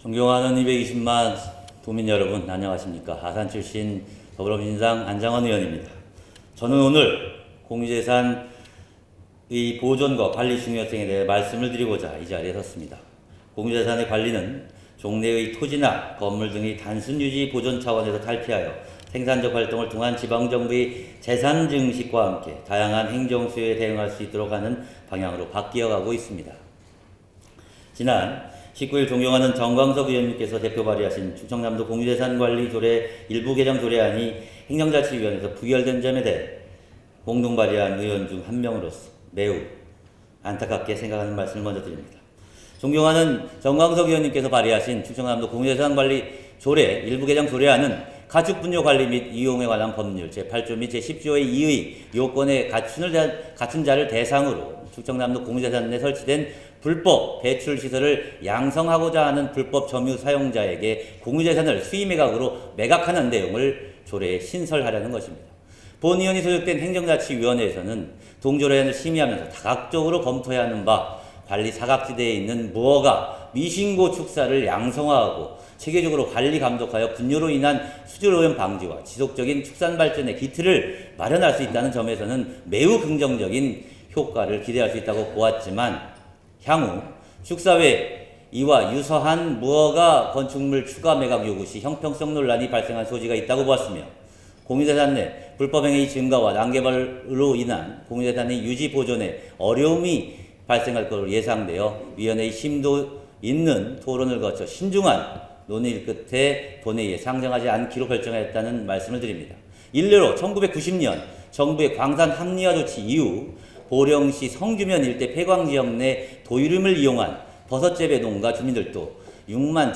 존경하는 220만 도민 여러분, 안녕하십니까. 하산 출신 더불어민주당 안장원 의원입니다. 저는 오늘 공유재산의 보존과 관리 중요성에 대해 말씀을 드리고자 이 자리에 섰습니다. 공유재산의 관리는 종래의 토지나 건물 등의 단순 유지 보존 차원에서 탈피하여 생산적 활동을 통한 지방정부의 재산 증식과 함께 다양한 행정 수요에 대응할 수 있도록 하는 방향으로 바뀌어가고 있습니다. 지난 19일 존경하는 정광석 의원님께서 대표 발의하신 충청남도 공유재산관리 조례 일부 개정 조례안이 행정자치위원회에서 부결된 점에 대해 공동 발의한 의원 중 한 명으로서 매우 안타깝게 생각하는 말씀을 먼저 드립니다. 존경하는 정광석 의원님께서 발의하신 충청남도 공유재산관리 조례 일부 개정 조례안은 가축분뇨 관리 및 이용에 관한 법률 제8조 및 제10조의 2의 요건에 갖춘 자를 대상으로 충청남도 공유재산 내 설치된 불법 배출시설을 양성하고자 하는 불법 점유 사용자에게 공유재산을 수의매각으로 매각하는 내용을 조례에 신설하려는 것입니다. 본 의원이 소속된 행정자치위원회에서는 동조례안을 심의하면서 다각적으로 검토해야 하는 바 관리 사각지대에 있는 무허가 미신고 축사를 양성화하고 체계적으로 관리 감독하여 분뇨로 인한 수질오염 방지와 지속적인 축산 발전의 기틀을 마련할 수 있다는 점에서는 매우 긍정적인 효과를 기대할 수 있다고 보았지만 향후 축사 외 이와 유사한 무허가 건축물 추가 매각 요구 시 형평성 논란이 발생할 소지가 있다고 보았으며 공유재산 내 불법행위 증가와 난개발로 인한 공유재산의 유지 보존에 어려움이 발생할 것으로 예상되어 위원회의 심도 있는 토론을 거쳐 신중한 논의 끝에 본회의에 상정하지 않기로 결정하였다는 말씀을 드립니다. 일례로 1990년 정부의 광산 합리화 조치 이후 보령시 성주면 일대 폐광지역 내 도유림을 이용한 버섯재배 농가 주민들도 6만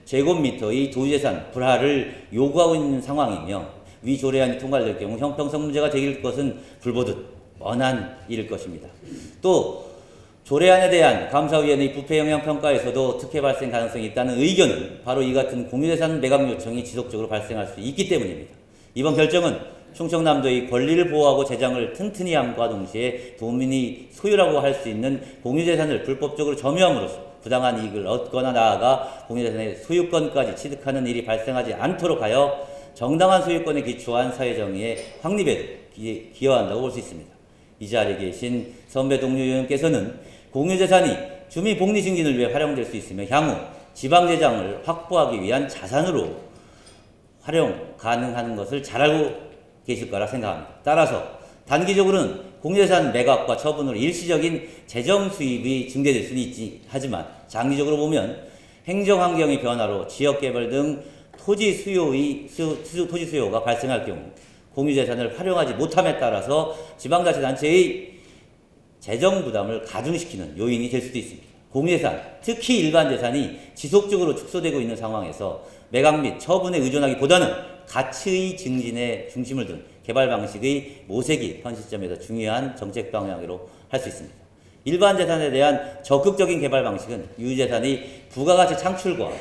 1,381제곱미터의 도유재산 불화를 요구하고 있는 상황이며 위 조례안이 통과될 경우 형평성 문제가 제기될 것은 불보듯 뻔한 일일 것입니다. 또 조례안에 대한 감사위원회의 부패영향평가에서도 특혜 발생 가능성이 있다는 의견은 바로 이 같은 공유재산 매각 요청이 지속적으로 발생할 수 있기 때문입니다. 이번 결정은 충청남도의 권리를 보호하고 재정을 튼튼히 함과 동시에 도민이 소유라고 할 수 있는 공유재산을 불법적으로 점유함으로써 부당한 이익을 얻거나 나아가 공유재산의 소유권까지 취득하는 일이 발생하지 않도록 하여 정당한 소유권에 기초한 사회정의의 확립에도 기여한다고 볼 수 있습니다. 이 자리에 계신 선배 동료 의원께서는 공유재산이 주민 복리 증진을 위해 활용될 수 있으며 향후 지방재정을 확보하기 위한 자산으로 활용 가능한 것을 잘 알고 계실 거라 생각합니다. 따라서 단기적으로는 공유재산 매각과 처분으로 일시적인 재정 수입이 증대될 수는 있지 하지만 장기적으로 보면 행정환경의 변화로 지역개발 등 토지 수요가 발생할 경우 공유재산을 활용하지 못함에 따라서 지방자치단체의 재정 부담을 가중시키는 요인이 될 수도 있습니다. 공유재산, 특히 일반 재산이 지속적으로 축소되고 있는 상황에서 매각 및 처분에 의존하기보다는 가치의 증진에 중심을 둔 개발 방식의 모색이 현 시점에서 중요한 정책 방향으로 할 수 있습니다. 일반 재산에 대한 적극적인 개발 방식은 유유재산의 부가가치 창출과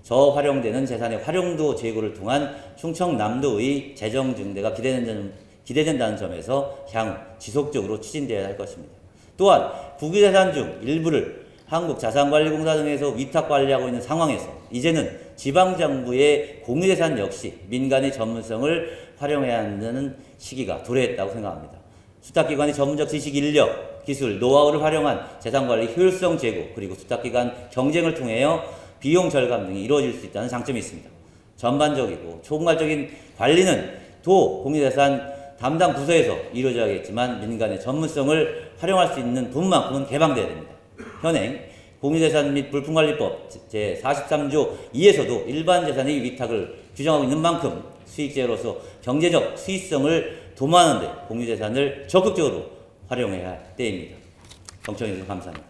저활용되는 재산의 활용도 제고를 통한 충청남도의 재정 증대가 기대된다는 점에서 향후 지속적으로 추진되어야 할 것입니다. 또한 국유재산 중 일부를 한국자산관리공사 등에서 위탁관리하고 있는 상황에서 이제는 지방정부의 공유재산 역시 민간의 전문성을 활용해야 하는 시기가 도래했다고 생각합니다. 수탁기관의 전문적 지식, 인력, 기술, 노하우를 활용한 재산관리 효율성 제고 그리고 수탁기관 경쟁을 통하여 비용 절감 등이 이루어질 수 있다는 장점이 있습니다. 전반적이고 총괄적인 관리는 도 공유재산 담당 부서에서 이루어져야겠지만 민간의 전문성을 활용할 수 있는 부분만큼은 개방되어야 됩니다. 현행 공유재산 및 불품관리법 제43조 2에서도 일반 재산의 위탁을 규정하고 있는 만큼 수익제로서 경제적 수익성을 도모하는 데 공유재산을 적극적으로 활용해야 할 때입니다. 경청해 주셔서 감사합니다.